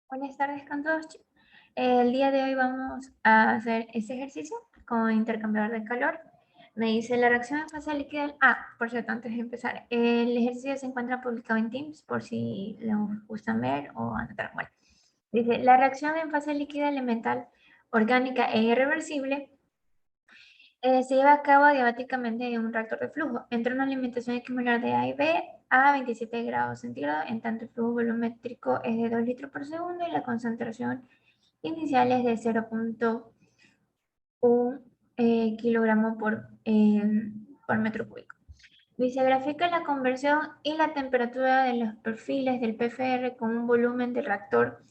Buenas tardes con todos. El día de hoy vamos a hacer este ejercicio con intercambiador de calor. Me dice la reacción en fase líquida. Por cierto, antes de empezar, el ejercicio se encuentra publicado en Teams por si les gustan ver o anotar. Bueno, dice la reacción en fase líquida elemental, orgánica e irreversible se lleva a cabo diabáticamente en un reactor de flujo entre una alimentación equimolar de A y B a 27 grados centígrados, en tanto el flujo volumétrico es de 2 litros por segundo y la concentración inicial es de 0,1 kilogramo por metro cúbico. Se grafica la conversión y la temperatura de los perfiles del PFR con un volumen de reactor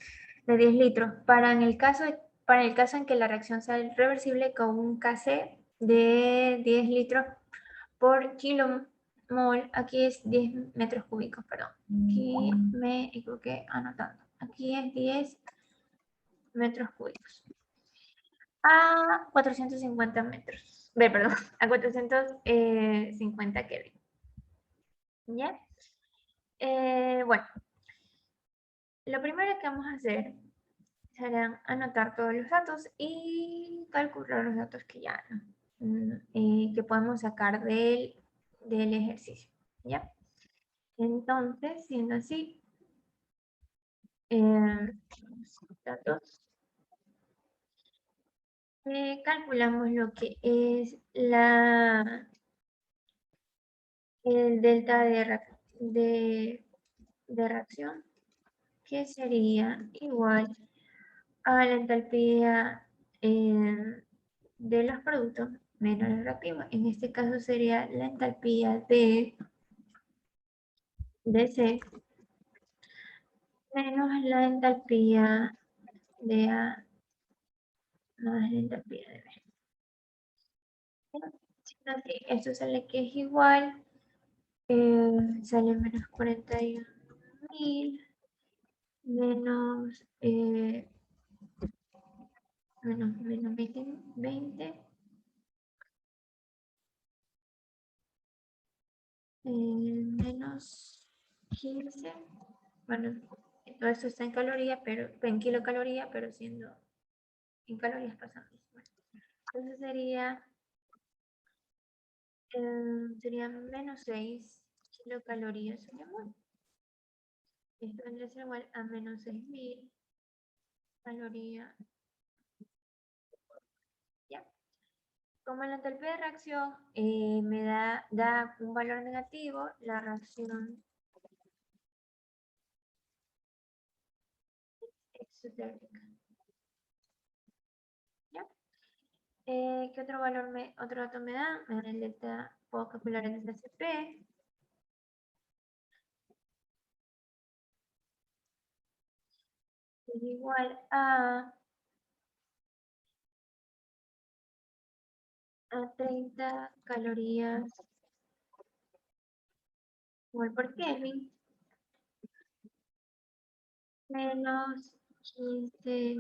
de 10 litros para el caso en que la reacción sea reversible con un KC de 10 litros por kilomol. Aquí es 10 metros cúbicos, perdón. Aquí me equivoqué anotando. Aquí es 10 metros cúbicos. A 450 metros. Perdón, a 450 Kelvin. ¿Ya? Bueno, lo primero que vamos a hacer será anotar todos los datos y calcular los datos que ya que podemos sacar del ejercicio. ¿Ya? Entonces, siendo así, datos, calculamos lo que es el delta de reacción, que sería igual a la entalpía de los productos menos el reactivo. En este caso sería la entalpía de C menos la entalpía de A más la entalpía de B. Así, esto sale que es igual, sale menos 41.000 menos menos 20, menos 15. Bueno, todo esto está en calorías, pero en kilocalorías, pero siendo en calorías pasando. Bueno, entonces sería menos 6 kilocalorías. Bueno, esto vendría a ser igual a menos 6.000 calorías. Ya. Como la entalpía de reacción me da un valor negativo, la reacción exotérmica. ¿Ya? ¿Qué otro dato me da? Me da el delta, puedo calcular el delta CP. Es igual a 30 calorías mol por Kelvin menos 15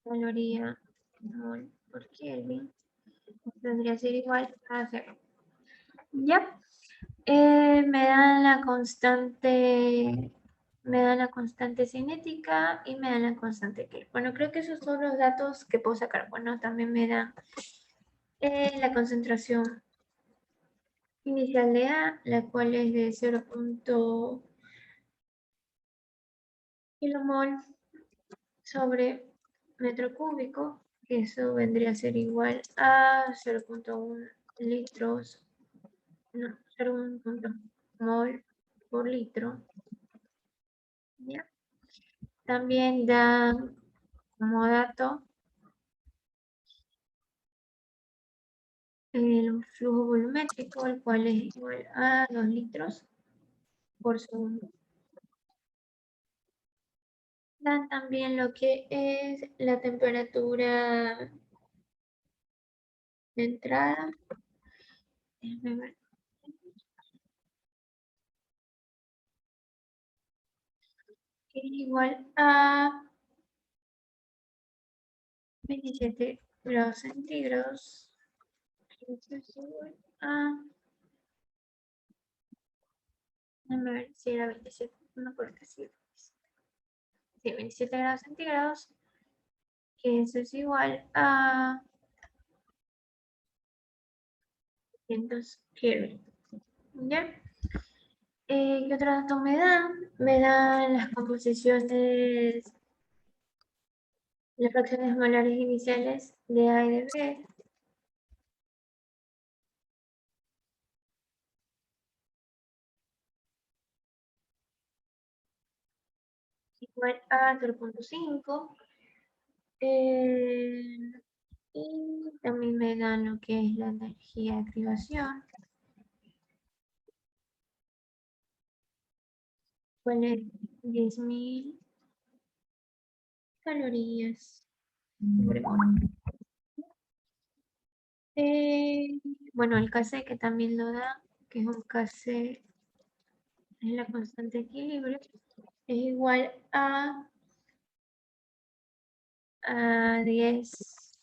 calorías mol por Kelvin. Tendría que ser igual a 0. ¿Ya? Me dan la constante cinética y me dan la constante Kelvin. Bueno, creo que esos son los datos que puedo sacar. Bueno, también me dan la concentración inicial de A, la cual es de 0,1 kilomol sobre metro cúbico, que eso vendría a ser igual a 0,1 litros, no, 0,1 mol por litro. ¿Ya? También da como dato el flujo volumétrico, el cual es igual a 2 litros por segundo. Dan también lo que es la temperatura de entrada. Déjame ver. Que es igual a 27 grados centígrados. Eso es igual a Déjame ver si era 27, no creo que sí. Sí, 27 grados centígrados, que eso es igual a 500 Kelvin. ¿Ya? ¿Qué otro dato me dan? Me dan las composiciones, las fracciones molares iniciales de A y de B. Igual a 0.5. Y también me dan lo que es la energía de activación. ¿Cuál es? 10.000 calorías por mol. Eh, bueno, el Kc que también lo da, que es un Kc, es la constante de equilibrio, es igual a 10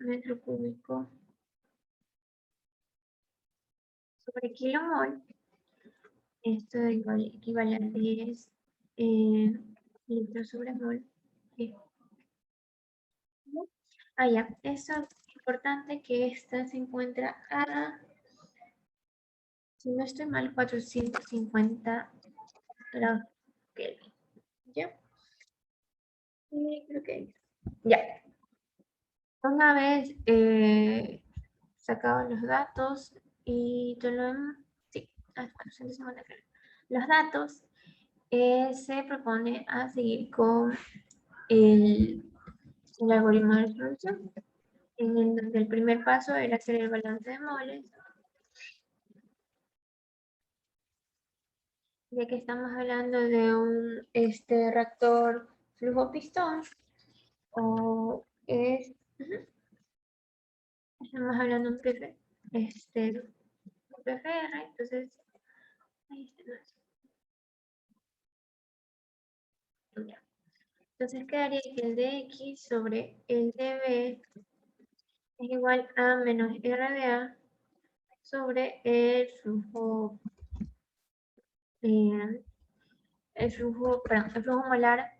metro cúbico sobre kilomol. Esto equivale a 10 litros sobre mol. Sí. Ah, ya, eso es importante que esta se encuentra a, si no estoy mal, 450 grados Kelvin. ¿Ya? Creo que ya. Una vez sacado los datos y todo lo demás, sí, a 450 Kelvin. Los datos se propone a seguir con el, el algoritmo de distribución, en el donde el primer paso era hacer el balance de moles, ya que estamos hablando de un reactor flujo pistón, o es, estamos hablando de un PFR, entonces, ahí está, ya. Entonces quedaría que el dx sobre el db es igual a menos r de a sobre eh, el flujo molar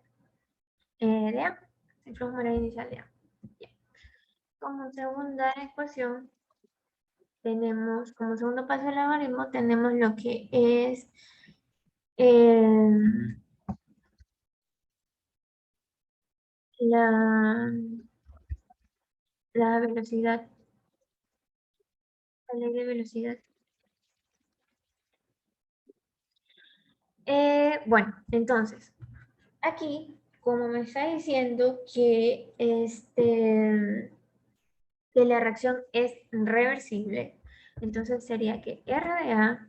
de A, el flujo molar inicial de A. Bien. Como segunda ecuación, tenemos, como segundo paso del algoritmo, tenemos lo que es eh, la, la velocidad, la ley de velocidad. Bueno, entonces, aquí, como me está diciendo que la reacción es reversible, entonces sería que R de A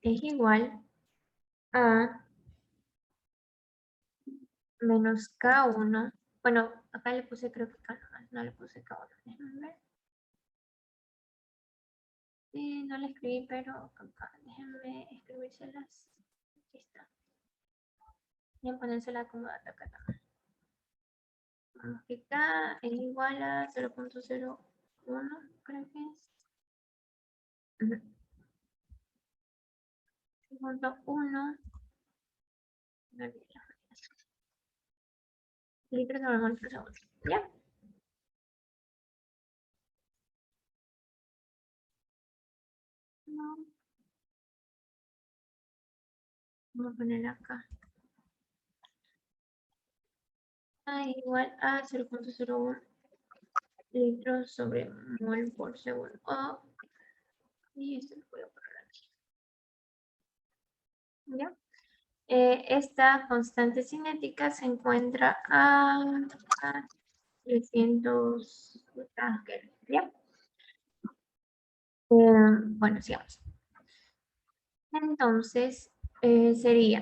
es igual a menos K1. Bueno, acá le puse creo que K, no le puse K1. Déjenme ver. No le escribí, pero acá, déjenme escribírselas. Aquí está. Voy a ponérsela como data acá también. Vamos que K es igual a 0.01, creo que es. 0.1 litros de mol por segundo. ¿Ya? No, vamos a poner acá. A igual a 0.01 litros sobre mol por segundo. Y esto lo voy a poner aquí. ¿Ya? Esta constante cinética se encuentra a 300 Kelvin. ¿Ya? Bueno, sigamos. Entonces, sería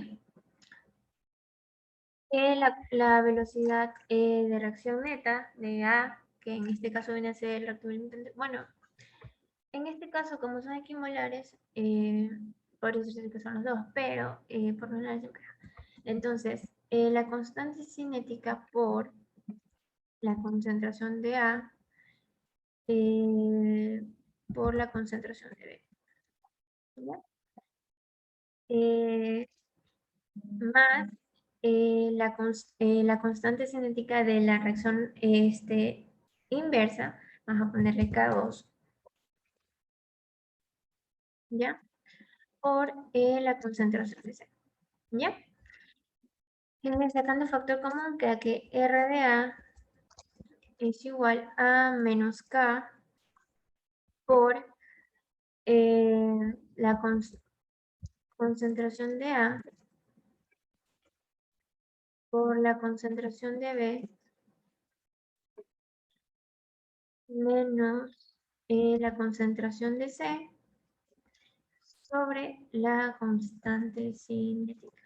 que la velocidad de reacción neta de A, que en este caso viene a ser el reactor, bueno, en este caso, como son equimolares, por eso sí que son los dos, pero por lo general siempre. Entonces, la constante cinética por la concentración de A por la concentración de B. ¿Ya? eh, más la constante cinética de la reacción inversa, vamos a ponerle K2, ¿ya? Por la concentración de C, ¿ya? Sacando factor común, queda que R de A es igual a menos K por la concentración de A por la concentración de B menos la concentración de C sobre la constante cinética.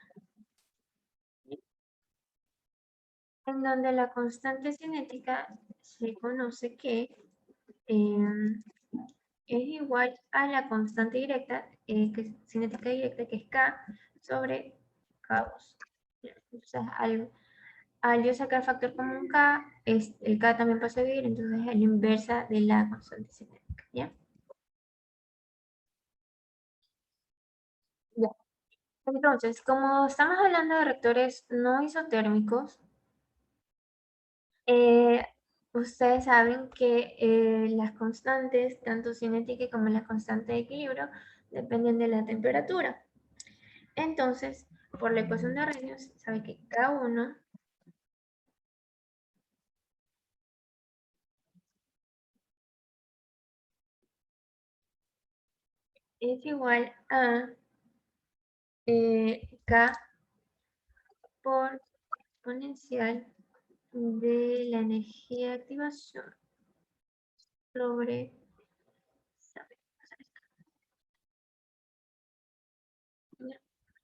En donde la constante cinética se conoce que es igual a la constante directa, cinética directa, que es K sobre K2. Entonces, al yo sacar factor común K, el K también pasa a dividir, entonces es la inversa de la constante cinética, ¿ya? Ya. Entonces, como estamos hablando de reactores no isotérmicos, eh, ustedes saben que las constantes, tanto cinética como la constante de equilibrio, dependen de la temperatura. Entonces, por la ecuación de Arrhenius, sabe que K1 es igual a K por exponencial de la energía de activación sobre,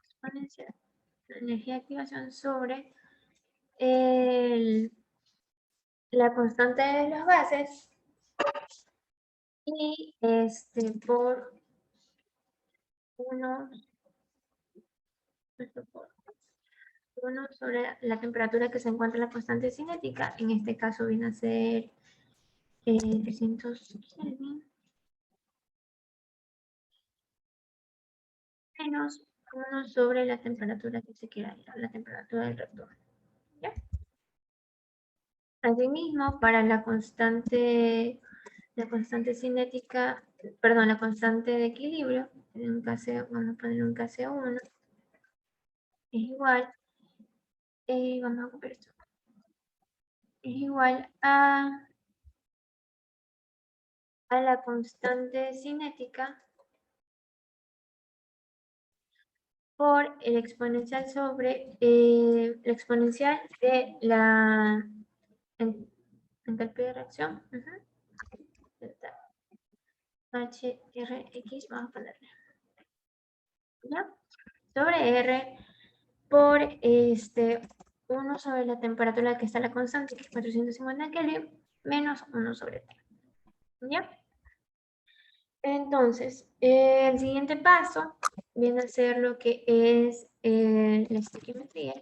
exponencial, la energía de activación sobre el, la constante de los gases y por 1 por 1 sobre la temperatura que se encuentra en la constante cinética. En este caso viene a ser 300 Kelvin menos 1 sobre la temperatura que se quiera, la temperatura del reactor. ¿Ya? Asimismo, para la constante cinética, perdón, la constante de equilibrio, en un KC, vamos a poner un KC1, es igual, vamos a copiar esto, es igual a la constante cinética por el exponencial sobre la exponencial de la entalpía de reacción. HRX, vamos a ponerle, ¿ya? Sobre R por 1 sobre la temperatura que está la constante, que es 450 Kelvin, menos 1 sobre T, ¿ya? Entonces, el siguiente paso viene a ser lo que es la estequiometría,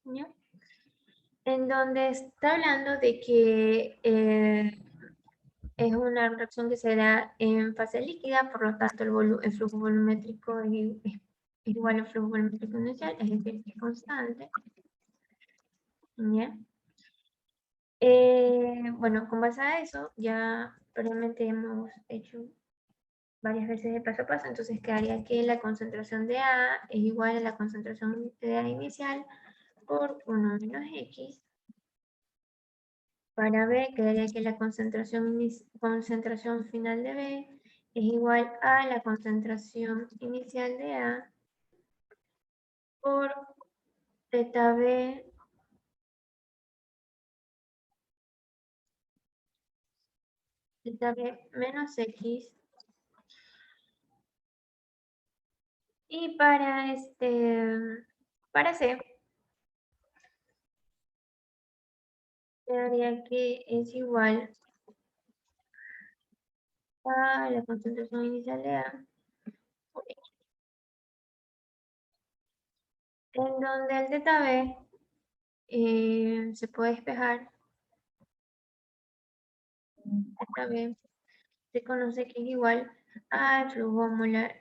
¿ya? En donde está hablando de que es una reacción que se da en fase líquida, por lo tanto el flujo volumétrico es igual al flujo volumétrico inicial, es decir, es constante, ¿ya? Bueno, con base a eso, ya previamente hemos hecho varias veces el paso a paso, entonces quedaría que la concentración de A es igual a la concentración de A inicial por 1 menos X. Para B quedaría que la concentración final de B es igual a la concentración inicial de A por zeta B, zeta B menos X. Y para C, quedaría que es igual a la concentración inicial de A, en donde el zeta B se puede despejar, zeta B se conoce que es igual al el flujo molar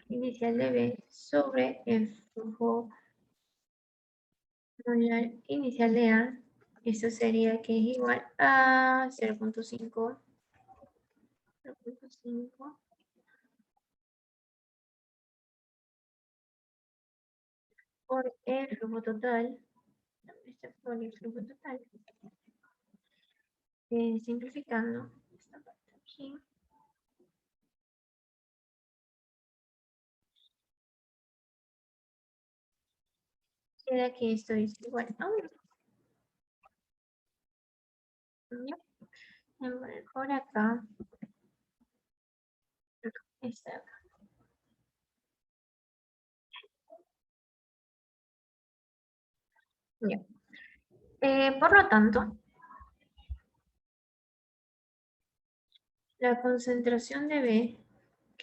inicial de B sobre el flujo molar inicial de A. Eso sería que es igual a 0.5 por el flujo total. Por el flujo total. Simplificando esta parte aquí. Queda que esto es igual a 1. ¿Ya? Voy a poner por acá. Esta de acá. Ya. Por lo tanto, la concentración de B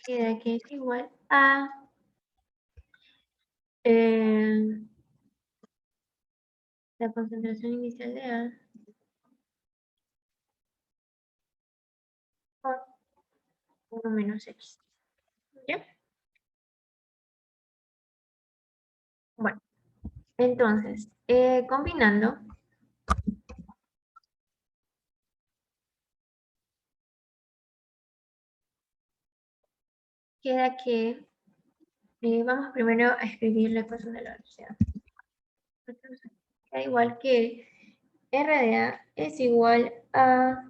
queda que es igual a la concentración inicial de A por 1 menos X. ¿Ya? Bueno, entonces, combinando, queda que, vamos primero a escribir la ecuación de la velocidad. Queda igual que R de A es igual a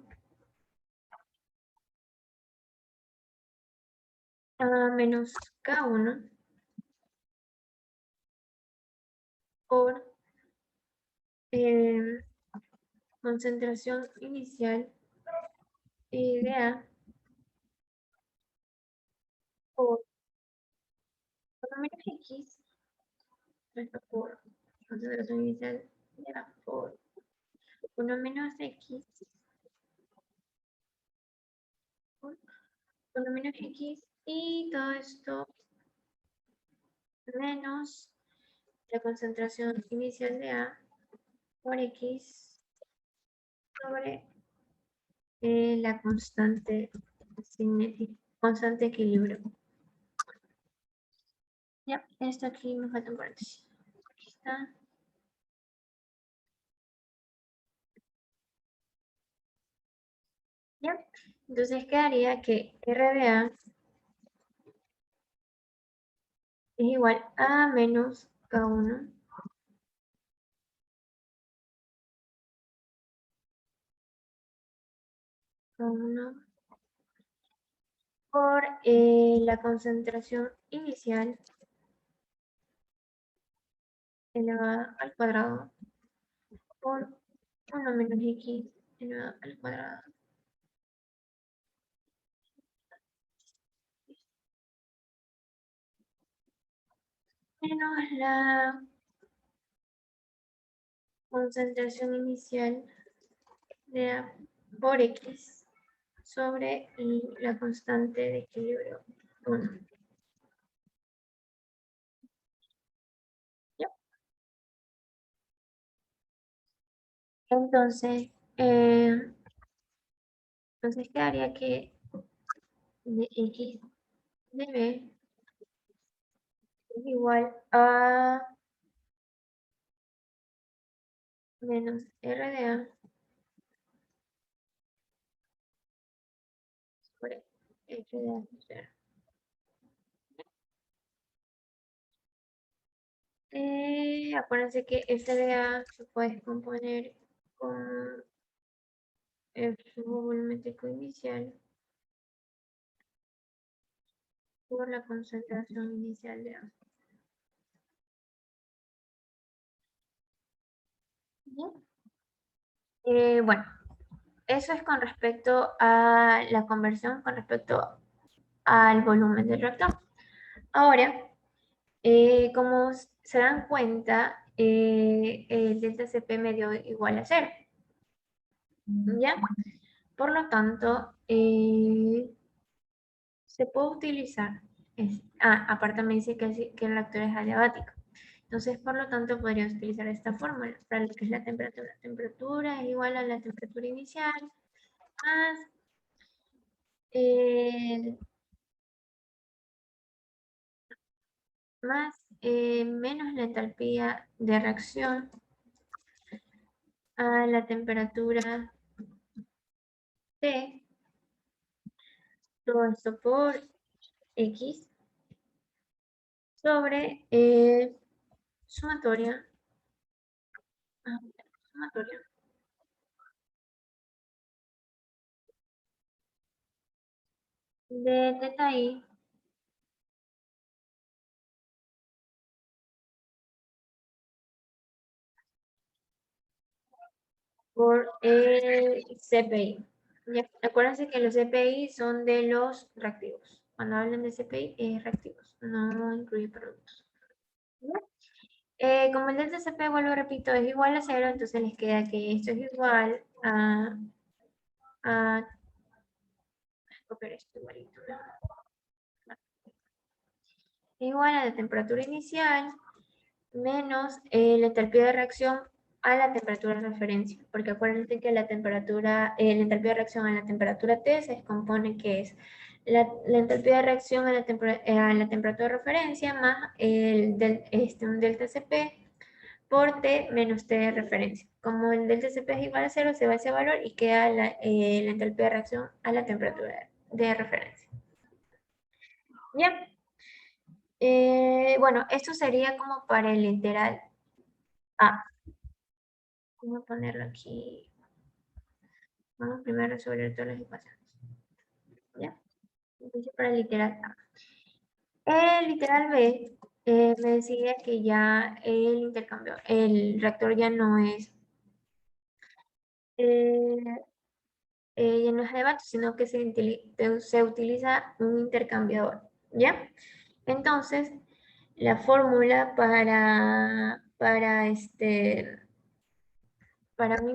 menos K1 por concentración inicial de A por 1 menos X, esto por concentración inicial de A por 1 menos X por 1 menos X y todo esto menos la concentración inicial de A por X sobre la constante cinética, constante equilibrio. Ya, esto aquí me falta un paréntesis. Aquí está. Ya, entonces quedaría que R de A es igual a menos K1 por la concentración inicial elevada al cuadrado por 1 menos X elevado al cuadrado menos la concentración inicial de A por X sobre la constante de equilibrio 1. ¿Ya? Entonces, entonces quedaría que de X de B es igual a menos R de A por F de A. Acuérdense que F de A se puede componer con el flujo volumétrico inicial por la concentración inicial de A. Bueno, eso es con respecto a la conversión, con respecto al volumen del reactor. Ahora, como se dan cuenta, el delta Cp me dio igual a 0. ¿Ya? Por lo tanto, se puede utilizar, aparte me dice que el reactor es adiabático. Entonces, por lo tanto, podríamos utilizar esta fórmula para lo que es la temperatura. La temperatura es igual a la temperatura inicial más el- menos la entalpía de reacción a la temperatura T, todo esto por X sobre sumatoria, ah, sumatoria de teta I por el CPI. Ya, acuérdense que los CPI son de los reactivos. Cuando hablan de CPI es reactivos, no incluye productos. Como el delta CP, vuelvo repito, es igual a 0, entonces les queda que esto es igual a copiar esto igualito, igual a la temperatura inicial menos la entalpía de reacción a la temperatura de referencia, porque acuérdense que la temperatura, la entalpía de reacción a la temperatura T se descompone que es la entalpía de reacción a la temperatura de referencia más un delta Cp por T menos T de referencia. Como el delta Cp es igual a 0, se va ese valor y queda la entalpía de reacción a la temperatura de referencia. ¿Ya? Bueno, esto sería como para el literal A. Voy a ponerlo aquí. Vamos primero a resolver todas las ecuaciones. ¿Ya? Entonces, para el literal A. El literal B me decía que ya el reactor ya no es, eh, ya no es elevato, sino que se utiliza un intercambiador. ¿Ya? Entonces, la fórmula para un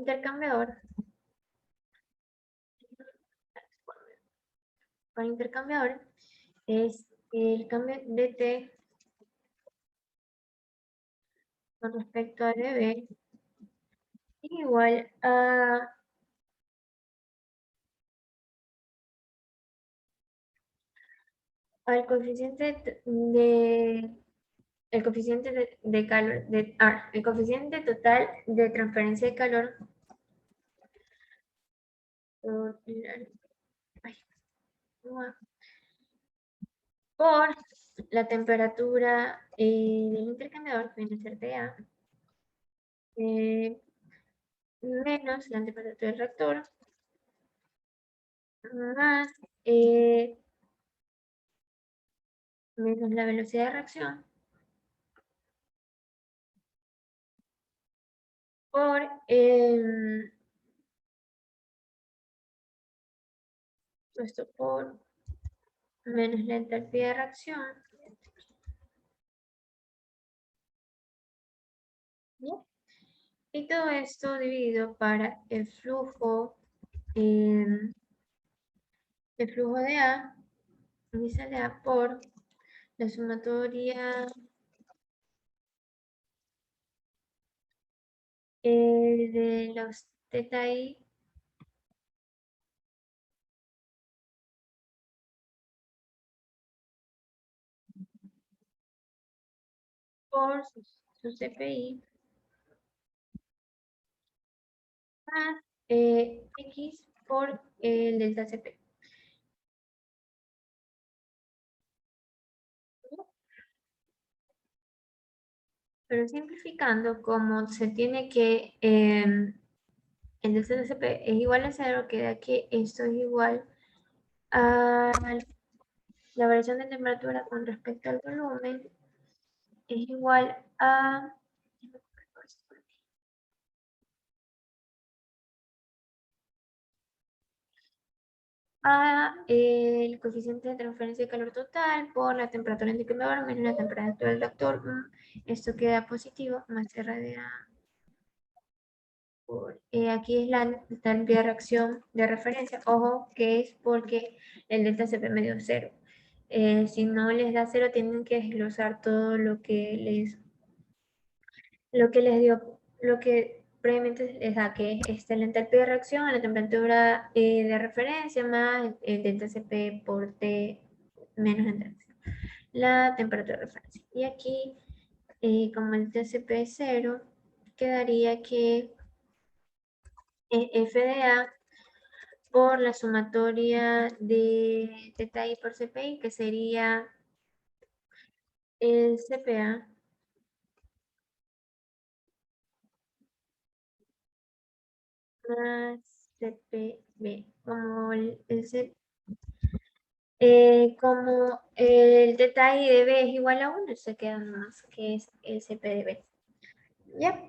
intercambiador, es el cambio de T con respecto a dB igual al coeficiente el coeficiente de calor, el coeficiente total de transferencia de calor por, ay, por la temperatura del intercambiador, que viene a ser TA, menos la temperatura del reactor, más eh, menos la velocidad de reacción, por esto por menos la entalpía de reacción, ¿no? Y todo esto dividido para el flujo de A, inicial de A por la sumatoria de los teta I por su CPI más X por el delta CP. Pero simplificando, como se tiene que el delta CP es igual a 0, queda que esto es igual a la variación de temperatura con respecto al volumen es igual a el coeficiente de transferencia de calor total por la temperatura del indicador menos la temperatura del reactor. Esto queda positivo, más R de A. Aquí es la entalpía de reacción de referencia. Ojo que es porque el delta CP me dio 0. Si no les da 0, tienen que desglosar todo lo que les dio, lo que previamente, o sea, que es la entalpía de reacción a la temperatura de referencia más el delta Cp por T menos entalpia, la temperatura de referencia. Y aquí, como el TCP es 0, quedaría que F de A por la sumatoria de teta I por Cpi, que sería el Cpa más Cpb, como el teta I de B es igual a 1, se queda más que es el Cp de B. ¿Ya?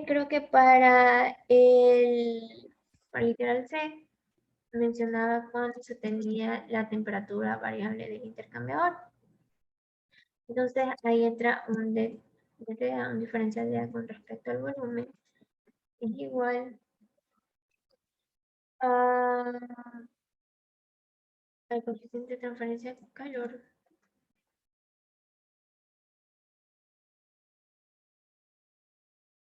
Creo que para el literal C, mencionaba cuando se tenía la temperatura variable del intercambiador. Entonces ahí entra un diferencial de A con respecto al volumen. Es igual a al coeficiente de transferencia de calor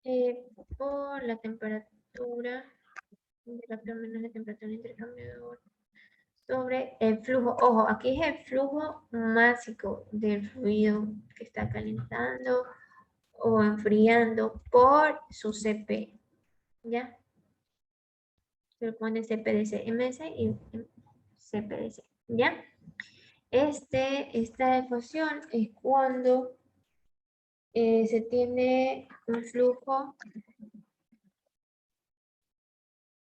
eh, por la temperatura de la menos la temperatura del intercambiador sobre el flujo. Ojo, aquí es el flujo másico del fluido que está calentando o enfriando por su Cp, ¿ya? Se pone CPDC MS y CPDC, ¿ya? Esta ecuación es cuando se tiene un flujo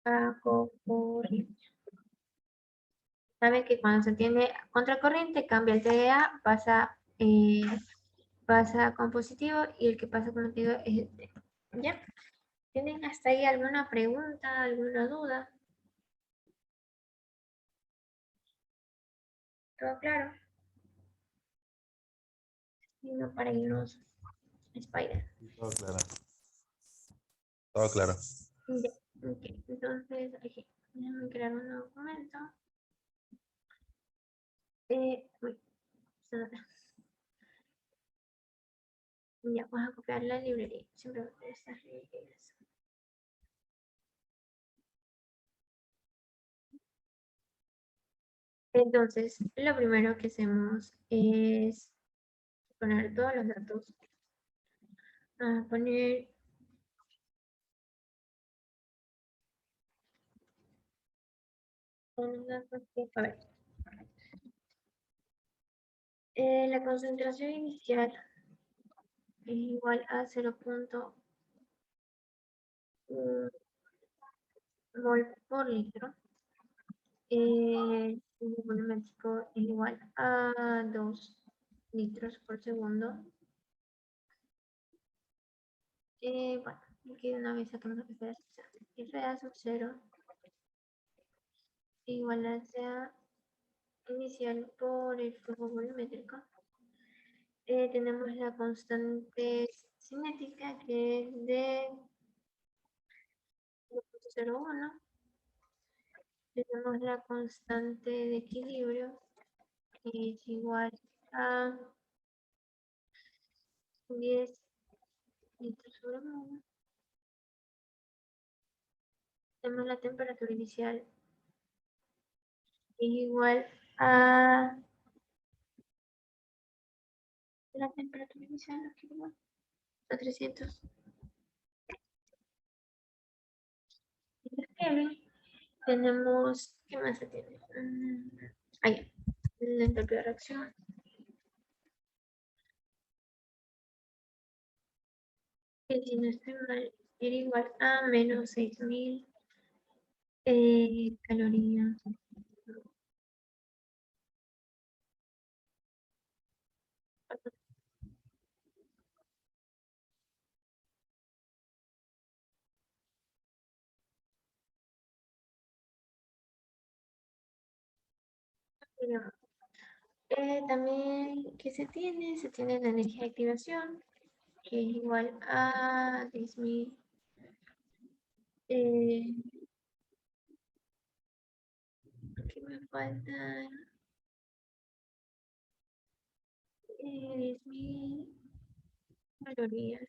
bajo corriente. Saben que cuando se tiene contracorriente cambia el TDA, pasa con positivo y el que pasa con negativo es el T. ¿Ya? ¿Tienen hasta ahí alguna pregunta, alguna duda? ¿Todo claro? Y no para irnos Spider. Todo claro. Todo claro. Ya, ok. Entonces, aquí, déjame crear un nuevo documento. Uy, se nota. Ya, vamos a copiar la librería. Siempre voy a hacer estas librerías. Entonces, lo primero que hacemos es poner todos los datos. A poner todos los datos que, a ver, la concentración inicial es igual a 0.1 mol por litro. El volumétrico es igual a 2 litros por segundo. Bueno, aquí de una vez sacamos la diferencia. F A sub 0 igual a sea inicial por el flujo volumétrico. Tenemos la constante cinética que es de 0.01. Tenemos la constante de equilibrio que es igual a 10 litros sobre mol. Tenemos la temperatura inicial que es igual a la temperatura inicial a 300 Kelvin. Tenemos, ¿qué más se tiene? Ahí, la entropía de reacción. Que si no estoy mal, era igual a menos 6000 calorías. También, ¿qué se tiene? Se tiene la energía de activación, que es igual a 10.000. Aquí me faltan 10.000 calorías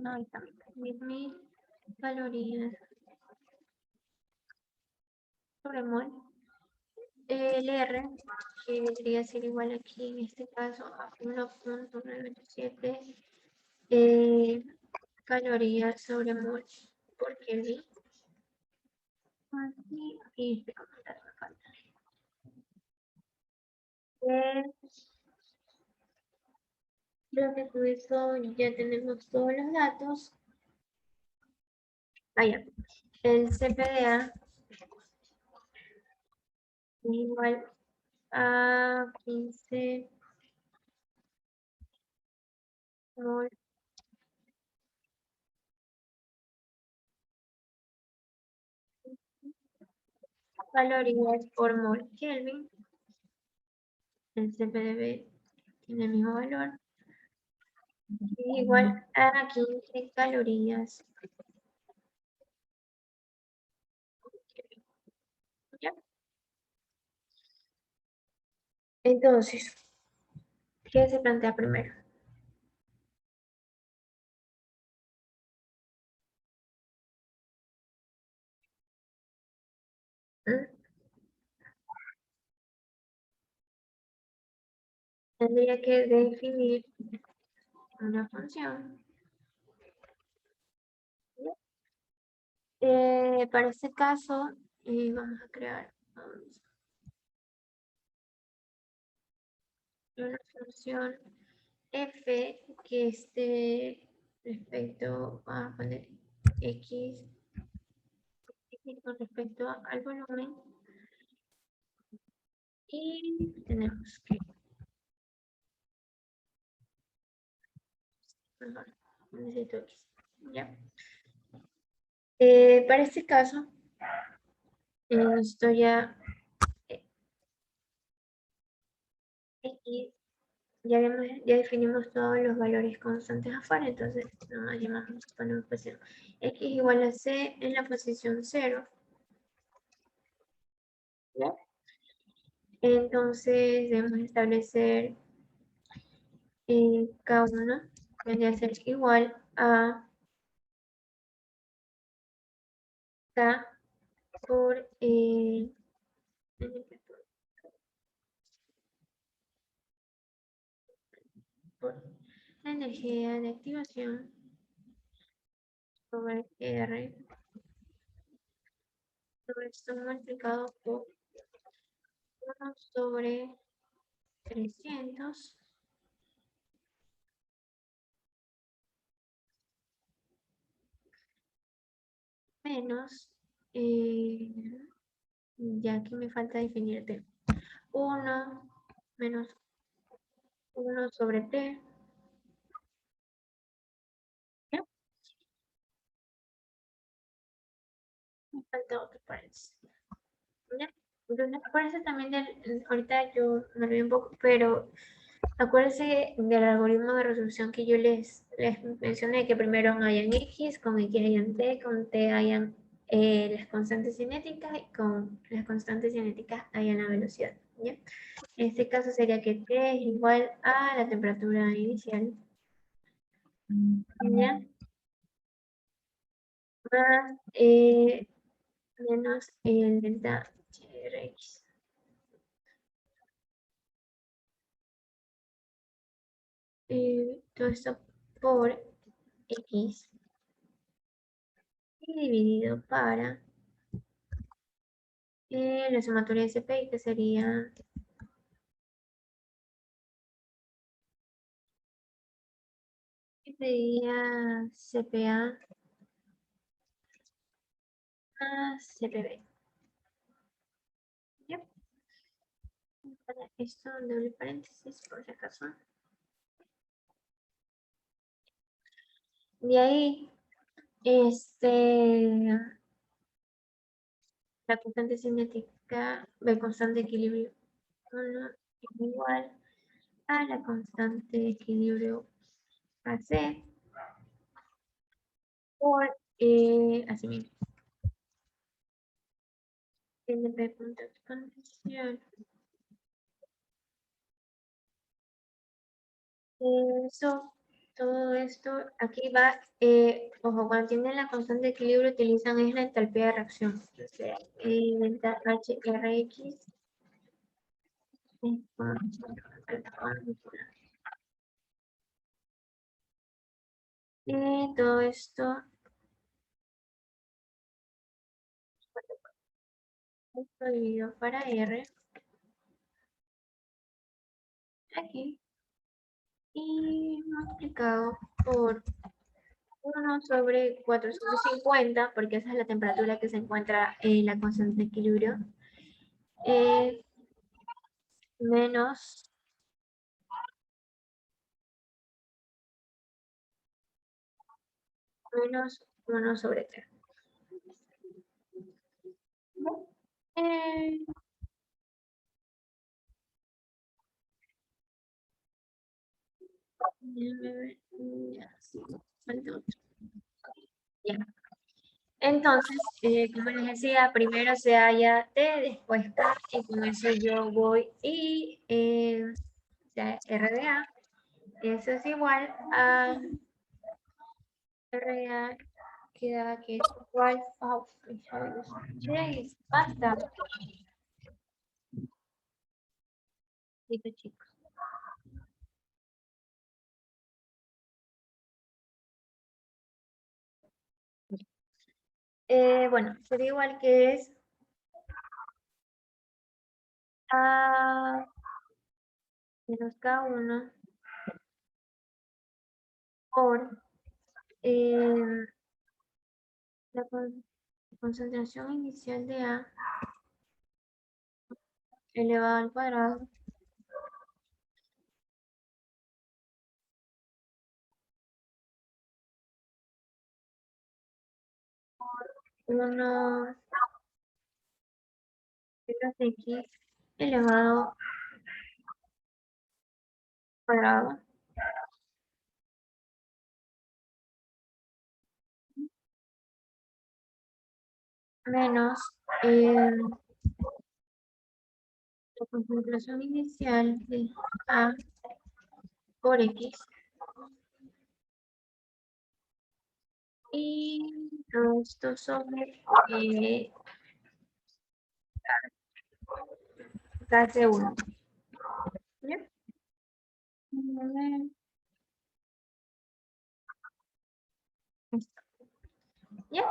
No, ahí está. 10.000 calorías sobre mol. El R, que vendría a ser igual aquí en este caso a 1.97 calorías sobre mol por Kelvin. Aquí, y este comentario me falta. Creo que con eso ya tenemos todos los datos. Allá. El CPDA igual a 15 mol calorías por mol Kelvin. El CPDB tiene el mismo valor. Igual a 15 calorías. ¿Ya? Entonces, ¿qué se plantea primero? ¿Mm? Tendría que definir una función. Para este caso, vamos a crear una función f que esté respecto a poner x con respecto al volumen y tenemos que perdón, necesito x. ¿Ya? Para este caso, esto ya x ya definimos todos los valores constantes afuera, entonces nomás llamamos ponemos posición x igual a c en la posición 0. ¿Ya? Entonces debemos establecer K1 vendría a ser igual a K por, por la energía de activación sobre R sobre esto multiplicado por 1 sobre 300 menos, ya aquí me falta definirte 1 menos 1 sobre T. ¿Ya? Me falta otro paréntesis. ¿Ya? Entonces, acuérdense también ahorita yo me olvidé un poco, pero acuérdense del algoritmo de resolución que yo les mencioné, que primero hayan X, con X hayan T, con T hayan las constantes cinéticas y con las constantes cinéticas hayan la velocidad. ¿Ya? En este caso sería que T es igual a la temperatura inicial. ¿Ya? Más menos el delta Rx. Todo esto por X y dividido para la sumatoria de CPI, que sería CPA más CPB. ¿Ya? Para esto, doble paréntesis, por si acaso. De ahí, la constante cinética, la constante de equilibrio 1 es igual a la constante de equilibrio AC por, así mismo, NP punto exponencial. Eso todo esto, aquí va, ojo, cuando tienen la constante de equilibrio utilizan es la entalpía de reacción. O sea, delta HRX y todo esto dividido para R aquí y multiplicado por 1 sobre 450, porque esa es la temperatura que se encuentra en la constante de equilibrio, menos 1 sobre 3. Eh, ya. Entonces, como les decía, primero se halla T, después K, y con eso yo voy y RDA, eso es igual a RDA, queda que es igual a... basta. Listo, chicos. Bueno, sería igual que es A menos K1 por la concentración inicial de A elevado al cuadrado por 1 menos X elevado al cuadrado menos la concentración inicial de A por X y todo esto sobre KC1. ¿Ya? ¿Ya?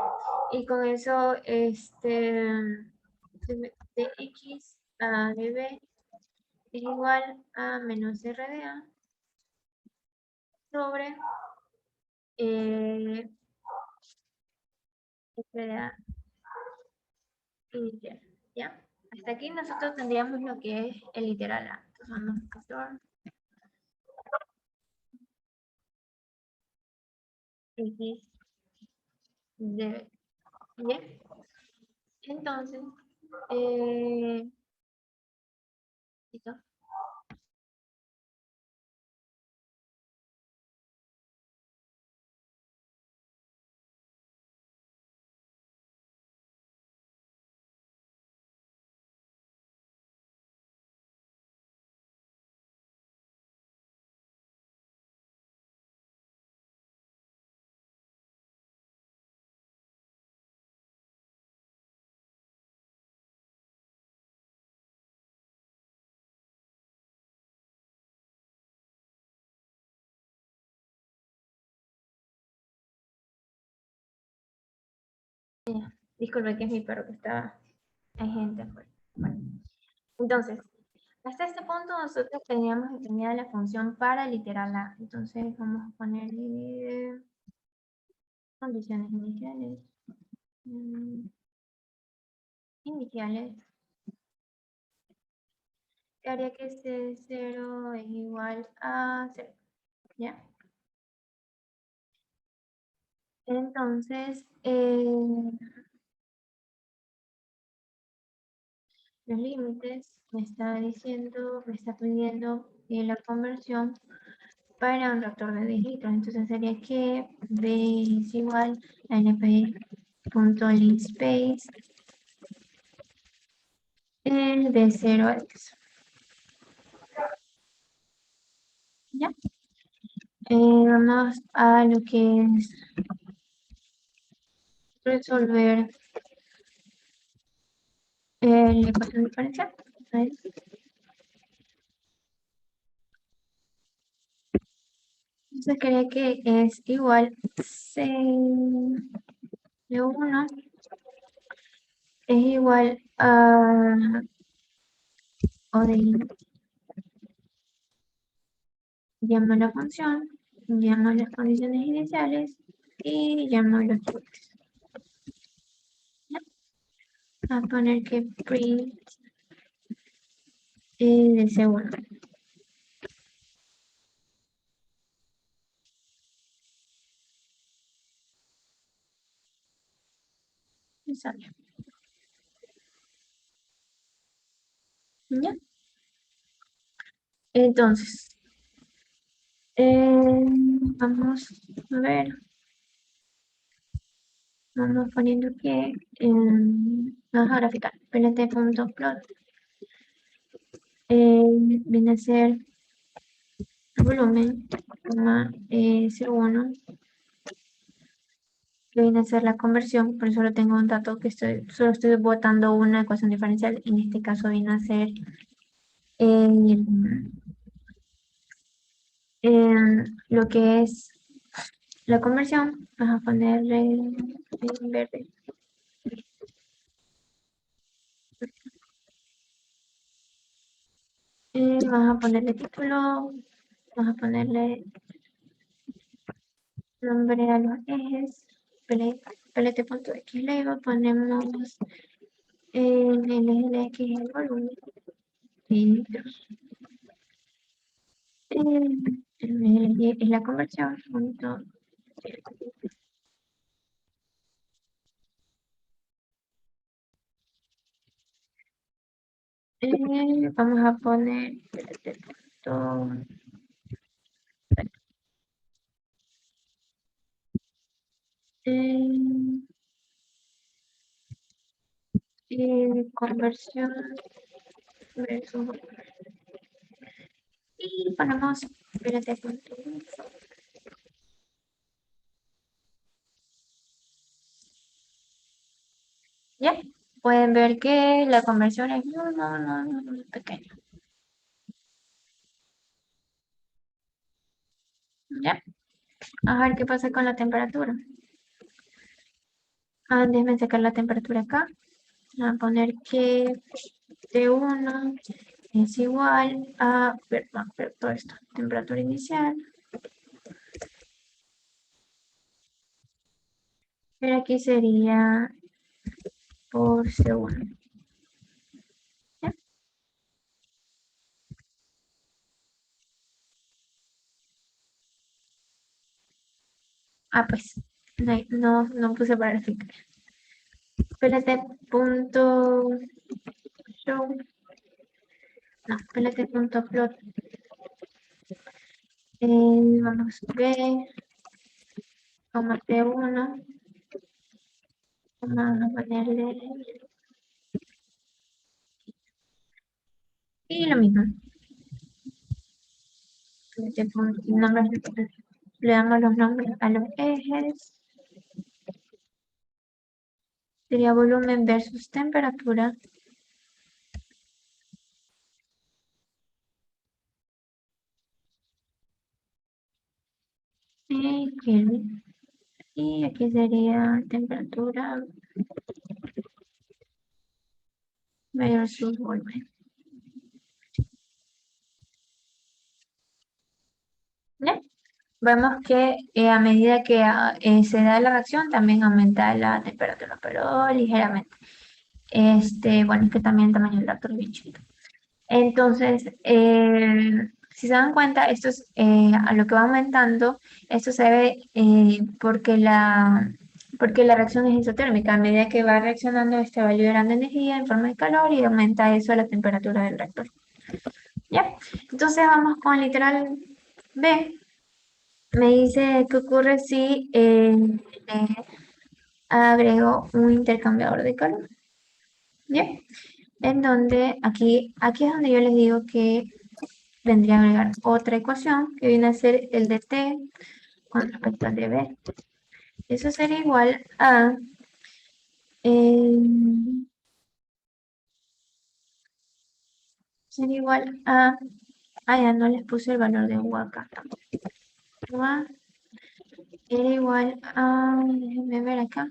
Y con eso, de X a de B es igual a menos R de A sobre F de A inicial. ¿Ya? Hasta aquí nosotros tendríamos lo que es el literal A. Entonces vamos a casar X de B. ¿Ya? Entonces, ¿listo? Disculpe que es mi perro que está... Hay gente afuera. Bueno, entonces, hasta este punto nosotros teníamos determinada la función para literal A. Entonces vamos a poner condiciones iniciales. Iniciales. Que haría que C0 es igual a 0. ¿Ya? Entonces, los límites me está diciendo, me está pidiendo la conversión para un reactor de 10 litros. Entonces sería que B es igual a np.linspace de 0 a 10. ¿Ya? Vamos a lo que es resolver la ecuación diferencial. ¿Vale? Entonces creo que es igual C de 1 es igual a o de llamo a la función, llamo a las condiciones iniciales y llamo a los límites. A poner que print de C1. Exacto. ¿Ya? Entonces, vamos a ver, vamos poniendo que vamos a graficar plt.plot viene a ser el volumen, C1, que viene a ser la conversión, por eso solo tengo un dato que solo estoy botando una ecuación diferencial, en este caso viene a ser lo que es la conversión, vamos a ponerle en verde. Vamos a ponerle título, vamos a ponerle nombre a los ejes, plt.xlabel, ponemos el eje de x el volumen, y el eje de y es la conversión, punto. Vamos a poner conversión versus y ponemos plt.info. Ya, pueden ver que la conversión es muy pequeña. Ya, a ver qué pasa con la temperatura. Déjenme sacar la temperatura acá. Voy a poner que T1 es igual a, perdón, todo esto, temperatura inicial. Pero aquí sería por C1. ¿Ya? Pues, no puse para graficar. Plt.show, no, plt.plot. Vamos a ver, como T1, vamos a ponerle y lo mismo. Le damos los nombres a los ejes. Sería volumen versus temperatura. Y Kelvin. Y aquí sería temperatura versus volumen. ¿Ya? Vemos que a medida que se da la reacción también aumenta la temperatura, pero ligeramente. Bueno, es que también el tamaño del reactor es bien chiquito. Entonces, si se dan cuenta, esto es a lo que va aumentando, esto se ve porque la reacción es isotérmica. A medida que va reaccionando, va liberando energía en forma de calor y aumenta eso la temperatura del reactor. ¿Ya? Entonces vamos con literal B. Me dice qué ocurre si agrego un intercambiador de calor. ¿Ya? En donde aquí es donde yo les digo que vendría a agregar otra ecuación que viene a ser el de t con respecto al de b. Eso sería igual a sería igual a ya no les puse el valor de u acá tampoco. U era igual a, déjenme ver acá.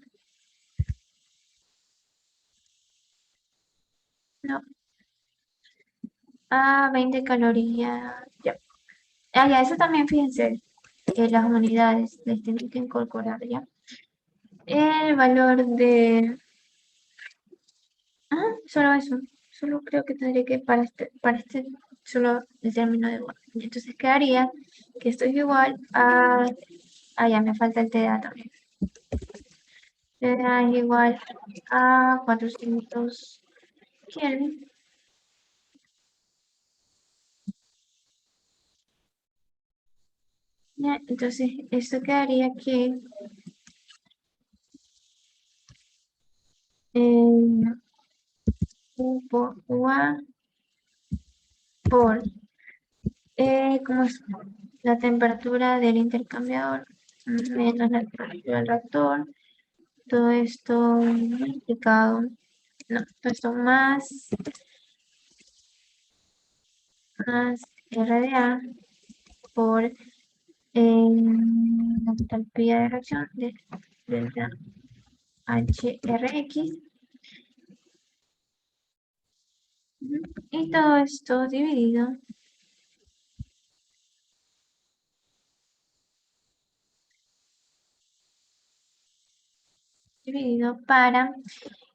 No, a 20 calorías. Ya. Ya, eso también fíjense que las unidades les tienen que incorporar ya. El valor de... solo eso. Solo creo que tendría que para este solo el término de igual. Entonces quedaría que esto es igual a... ya me falta el TDA también. TDA es igual a 400 Kelvin. Ya, entonces esto quedaría que U por UA por ¿cómo es? La temperatura del intercambiador menos la temperatura del reactor. Todo esto multiplicado, no, todo esto más RDA por la entalpía de reacción de delta HRX. Y todo esto dividido para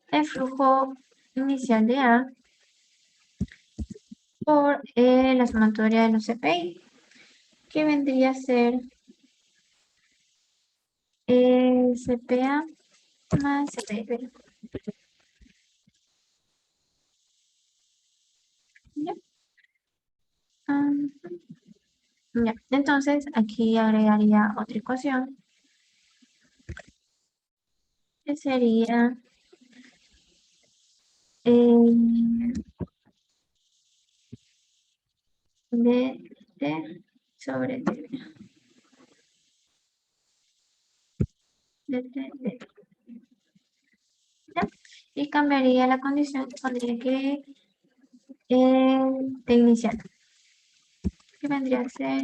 el flujo inicial de A por la sumatoria de los CPI, que vendría a ser CPA más CPI. ¿Ya? Ya. Entonces aquí agregaría otra ecuación que sería dt sobre dv. ¿Ya? Y cambiaría la condición, pondría que de inicial, que vendría a ser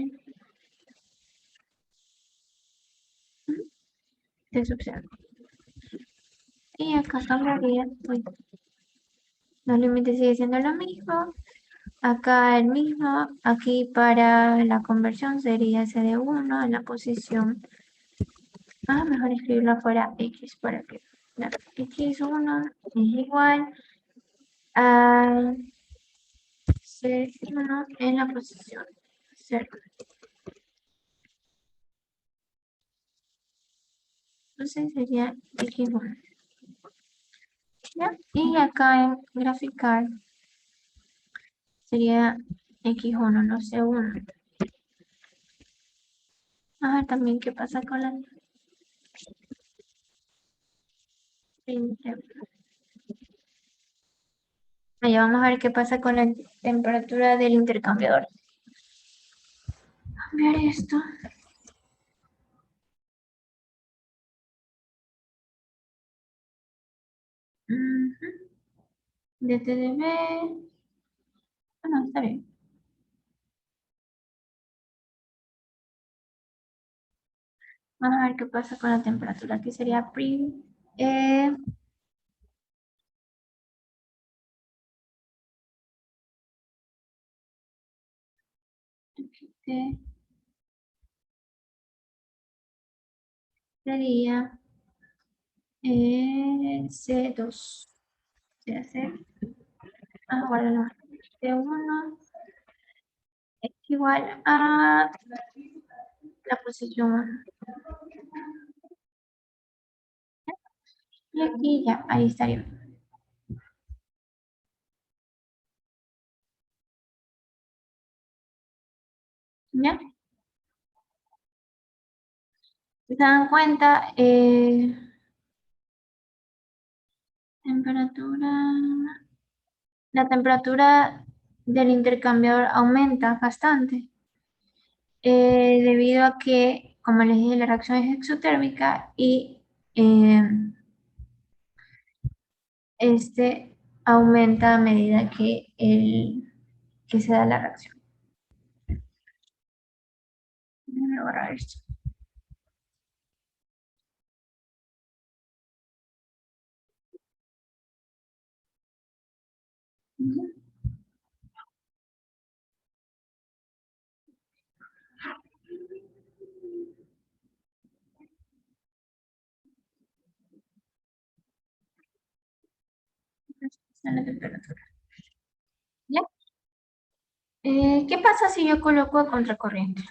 de sucesión. Y acá cambiaría, los límites sigue siendo lo mismo, acá el mismo, aquí para la conversión sería ese de 1 en la posición, mejor escribirlo fuera x para que x1 es igual a C1 en la posición 0. Entonces sería x1. ¿Ya? Y acá en graficar sería x1, no C1. A ver también qué pasa con la allá vamos a ver qué pasa con la temperatura del intercambiador. Cambiar esto. DTDB. No, está bien. Vamos a ver qué pasa con la temperatura. Aquí sería prim. Sería C2. C, bueno, C1 es igual a la posición 1. Y aquí ya, ahí estaría. ¿Ya? Si se dan cuenta, temperatura, la temperatura del intercambiador aumenta bastante, debido a que, como les dije, la reacción es exotérmica y eh, este aumenta a medida que se da la reacción. Déjame borrar esto. Ujú. Esta es la temperatura. ¿Ya? ¿Qué pasa si yo coloco a contracorriente?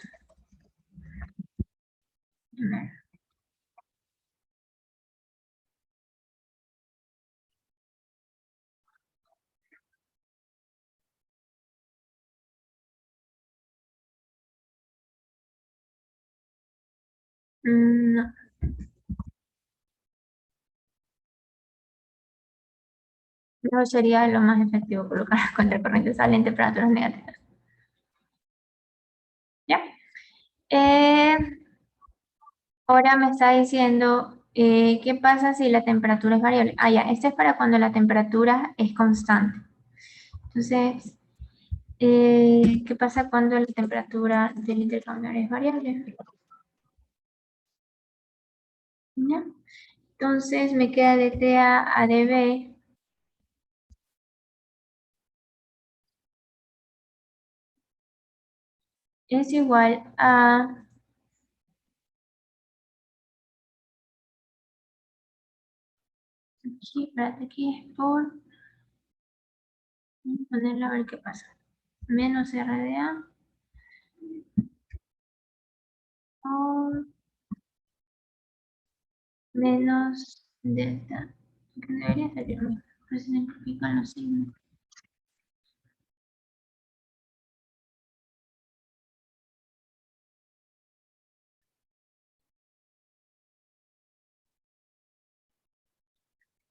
No, no sería lo más efectivo colocar a contracorriente, salen temperaturas negativas. ¿Ya? Eh, Ahora me está diciendo, ¿qué pasa si la temperatura es variable? Ah, ya, esto es para cuando la temperatura es constante. Entonces, ¿qué pasa cuando la temperatura del intercambiador es variable? ¿Ya? Entonces, me queda de TA a dB es igual a, aquí, espérate, aquí es por, voy a ponerlo a ver qué pasa. Menos RDA por menos delta. Que debería salir bien, pero se simplifican los signos.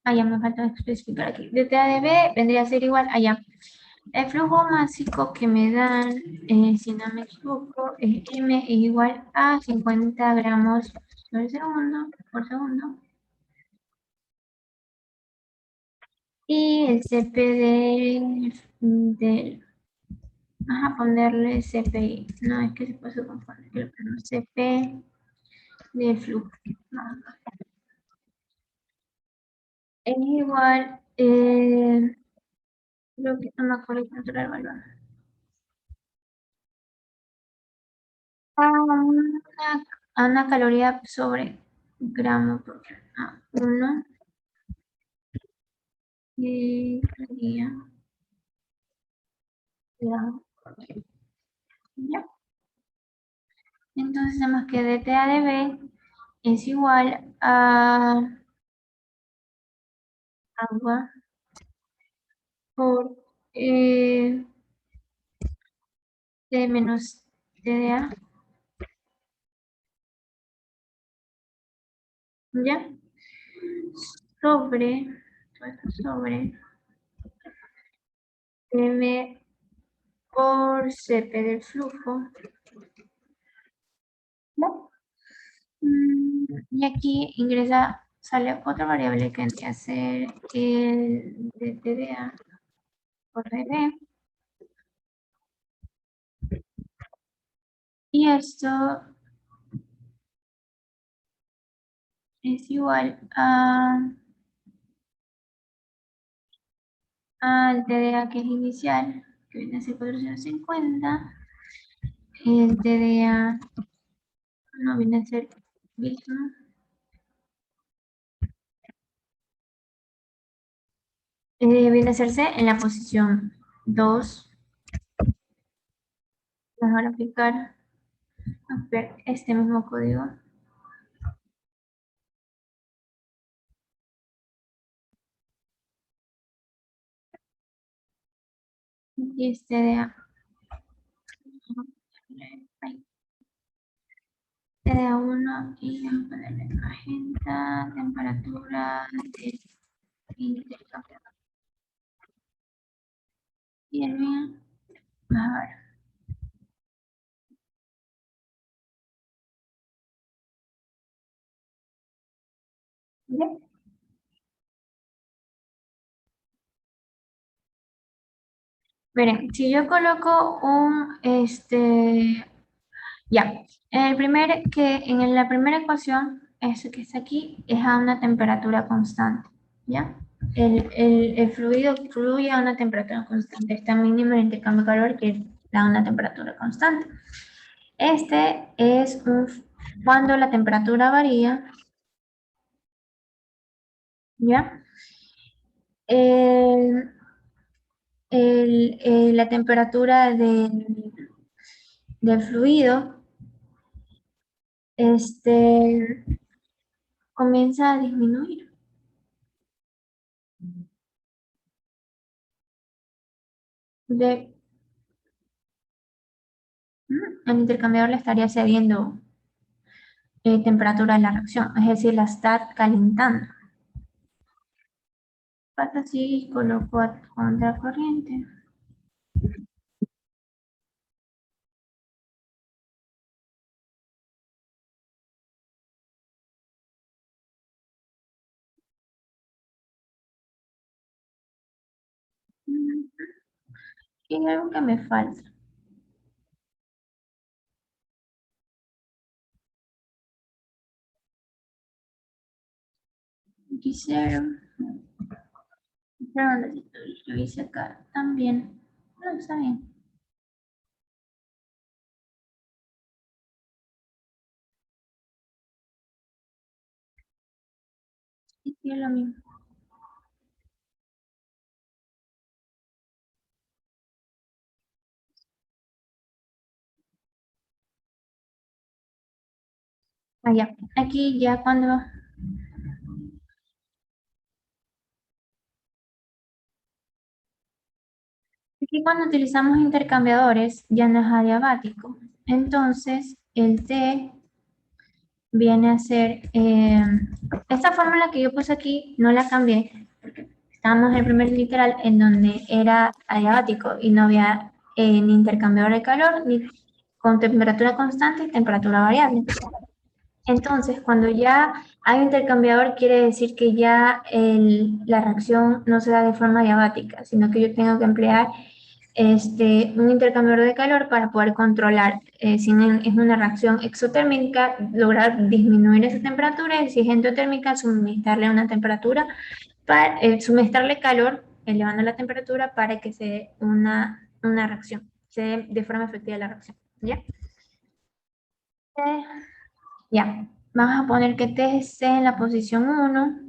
Ah, ya me falta especificar aquí. De T a de B vendría a ser igual allá. El flujo másico que me dan, si no me equivoco, es M es igual a 50 gramos por segundo. Y el CP vamos a ponerle CPI. No, es que se puede confundir. Creo que no, CP de flujo. No, es igual, creo que no me acuerdo cuánto era el valor. A una caloría sobre gramo por uno caloría gramo por kilo. ¿Ya? Entonces tenemos que DT a dB es igual a agua por T menos TDA, ¿ya? Sobre, sobre M por CP del flujo, ¿no? Y aquí sale otra variable que vendría a ser el de TDA por dB. Y esto es igual al TDA que es inicial, que viene a ser 450. El TDA no viene a ser mismo. Viene a hacerse en la posición 2. Vamos a aplicar este mismo código. Y es TDA. TDA1 y vamos a ponerle magenta, temperatura de intercambio. Bien, bien. Miren, si yo coloco ya, en la primera ecuación, eso que está aquí, es a una temperatura constante, ¿ya? El fluido fluye a una temperatura constante, está mínimo el intercambio de calor que da una temperatura constante. Este es cuando la temperatura varía, ¿ya? El- la temperatura del fluido este, comienza a disminuir. De, el intercambiador le estaría cediendo temperatura de la reacción, es decir, la está calentando. Pasa así, coloco a contracorriente. Y hay algo que me falta. Quisiera, pero lo hice acá también. No, está bien. Sí, sí, es lo mismo. Allá. Aquí ya cuando utilizamos intercambiadores ya no es adiabático. Entonces, el T viene a ser, esta fórmula que yo puse aquí no la cambié. Estábamos en el primer literal en donde era adiabático y no había ni intercambiador de calor, ni con temperatura constante y temperatura variable. Entonces, cuando ya hay intercambiador, quiere decir que ya la reacción no se da de forma diabática, sino que yo tengo que emplear un intercambiador de calor para poder controlar si es una reacción exotérmica, lograr disminuir esa temperatura, y si es endotérmica, suministrarle una temperatura, suministrarle calor, elevando la temperatura para que se dé una reacción, se dé de forma efectiva la reacción. ¿Ya? Ya, vamos a poner que T esté en la posición 1.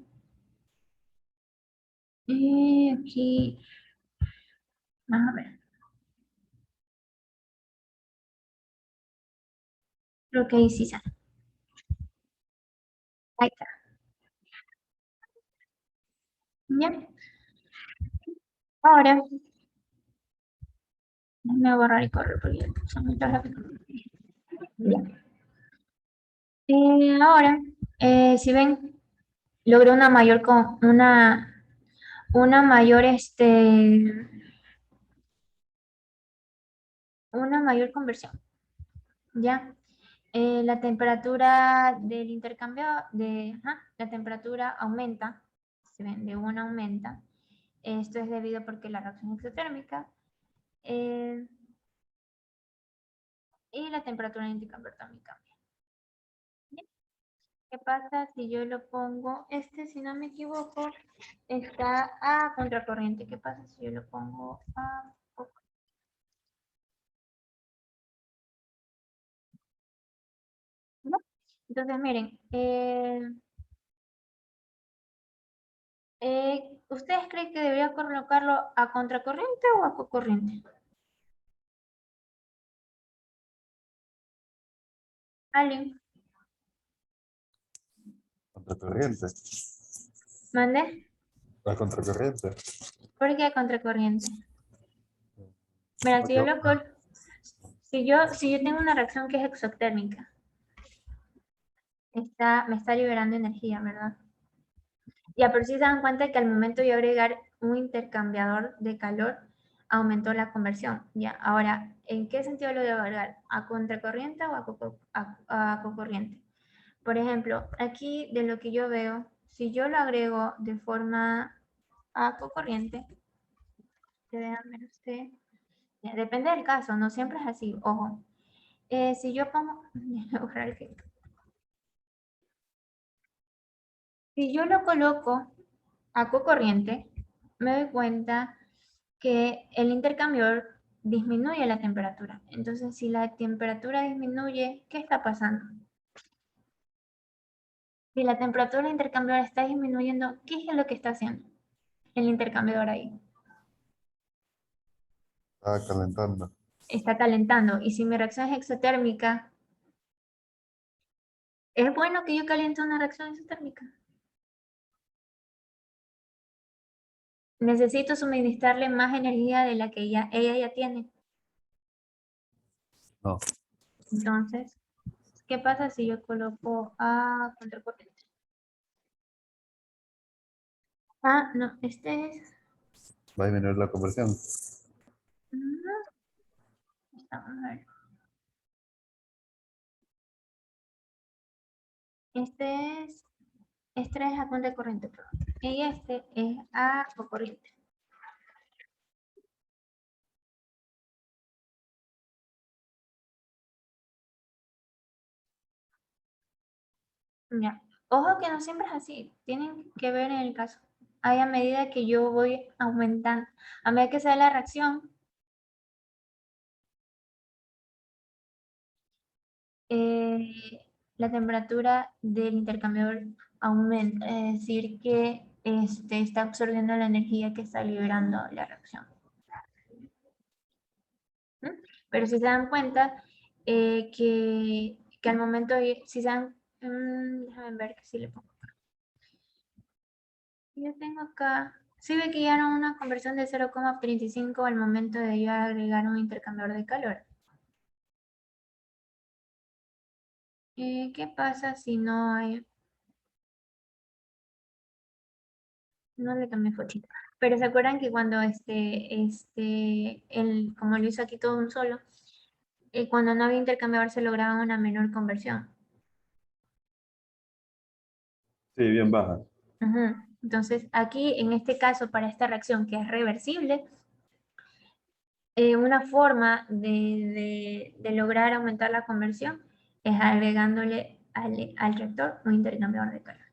Y aquí, vamos a ver, creo que ahí sí sale. Ahí está. Ya, ahora, déjame borrar y correr porque son muchos gráficos. Ya. Ahora, si ven, logré una mayor, una mayor conversión, ¿ya? La temperatura del intercambio, la temperatura aumenta, se ven, de una aumenta. Esto es debido porque la reacción exotérmica eh, y la temperatura del intercambio también cambia. ¿Bien? ¿Qué pasa si yo lo pongo, si no me equivoco, está a contracorriente? ¿Qué pasa si yo lo pongo a... ¿No? Entonces, miren, ¿ustedes creen que debería colocarlo a contracorriente o a cocorriente? ¿Alguien? Contracorriente. ¿Mande? La contracorriente. ¿Por qué a contracorriente? Mira, Porque, si yo tengo una reacción que es exotérmica, me está liberando energía, ¿verdad? Ya, pero si se dan cuenta que al momento de agregar un intercambiador de calor, aumentó la conversión. Ya, ahora, ¿en qué sentido lo debo agregar? ¿A contracorriente o a cocorriente? Por ejemplo, aquí de lo que yo veo, si yo lo agrego de forma a cocorriente, déjame ver usted. Depende del caso, no siempre es así, ojo. Si yo pongo, déjame borrar el filtro. Si yo lo coloco a corriente, me doy cuenta que el intercambiador disminuye la temperatura. Entonces, si la temperatura disminuye, ¿qué está pasando? Si la temperatura del intercambiador está disminuyendo, ¿qué es lo que está haciendo el intercambiador ahí? Está calentando. Está calentando. Y si mi reacción es exotérmica, ¿es bueno que yo caliente una reacción exotérmica? Necesito suministrarle más energía de la que ella ya tiene. No. Entonces, ¿qué pasa si yo coloco a contracorriente? Ah, no, este es... Va a disminuir la conversión. Vamos a ver. Este es a contracorriente, perdón. Y este es a corriente. Ya. Ojo que no siempre es así. Tienen que ver en el caso. Hay a medida que yo voy aumentando, a medida que se da la reacción, la temperatura del intercambiador aumenta, es decir, que está absorbiendo la energía que está liberando la reacción. ¿Mm? Pero si se dan cuenta que al momento, si se dan, déjame ver que si le pongo. Yo tengo acá, sí ve que ya era una conversión de 0,35 al momento de yo agregar un intercambiador de calor. ¿Qué pasa si no hay? No le tomé fotito. Pero se acuerdan que cuando como lo hizo aquí todo un solo, cuando no había intercambiador se lograba una menor conversión. Sí, bien baja. Ujú. Entonces, aquí en este caso, para esta reacción que es reversible, una forma de lograr aumentar la conversión es agregándole al reactor un intercambiador de calor.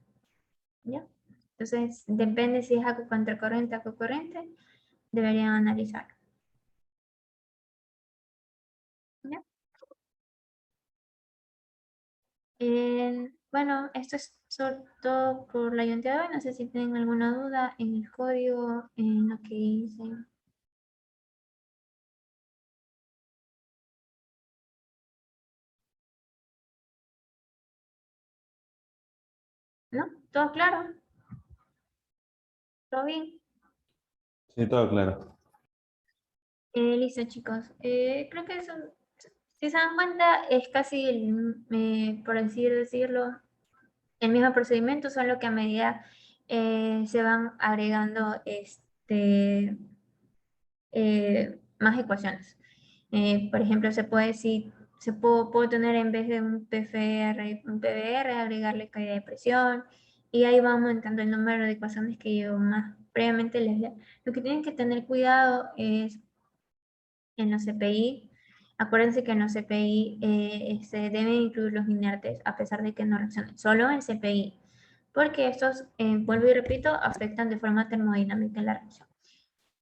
¿Ya? Entonces, depende si es a contracorriente o a corriente, deberían analizar. ¿Ya? Bueno, esto es todo por la llanta de hoy. No sé si tienen alguna duda en el código, en lo que hice. ¿No? ¿Todo claro? ¿Todo bien? Sí, todo claro. Listo, chicos. Creo que eso, si se dan cuenta, es casi, por así decirlo, el mismo procedimiento, solo que a medida se van agregando más ecuaciones. Por ejemplo, se puede decir, puedo tener en vez de un PFR, un PBR, agregarle caída de presión, y ahí va aumentando el número de ecuaciones que yo más previamente les leo. Lo que tienen que tener cuidado es en los CPI. Acuérdense que en los CPI se deben incluir los inertes a pesar de que no reaccionen, solo en CPI, porque estos, vuelvo y repito, afectan de forma termodinámica en la reacción.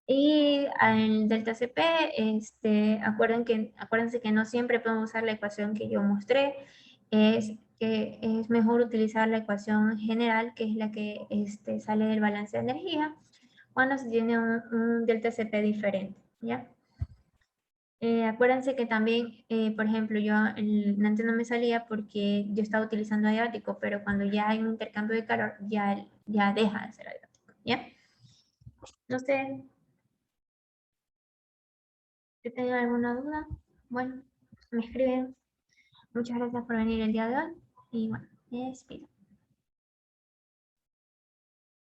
Y al delta CP, acuérdense que no siempre podemos usar la ecuación que yo mostré, es que es mejor utilizar la ecuación general, que es la que sale del balance de energía, cuando se tiene un delta CP diferente, ¿ya? Acuérdense que también, por ejemplo, antes no me salía porque yo estaba utilizando adiabático, pero cuando ya hay un intercambio de calor, ya deja de ser adiabático, ¿ya? No sé si tienen alguna duda. Bueno, me escriben. Muchas gracias por venir el día de hoy y bueno, me despido.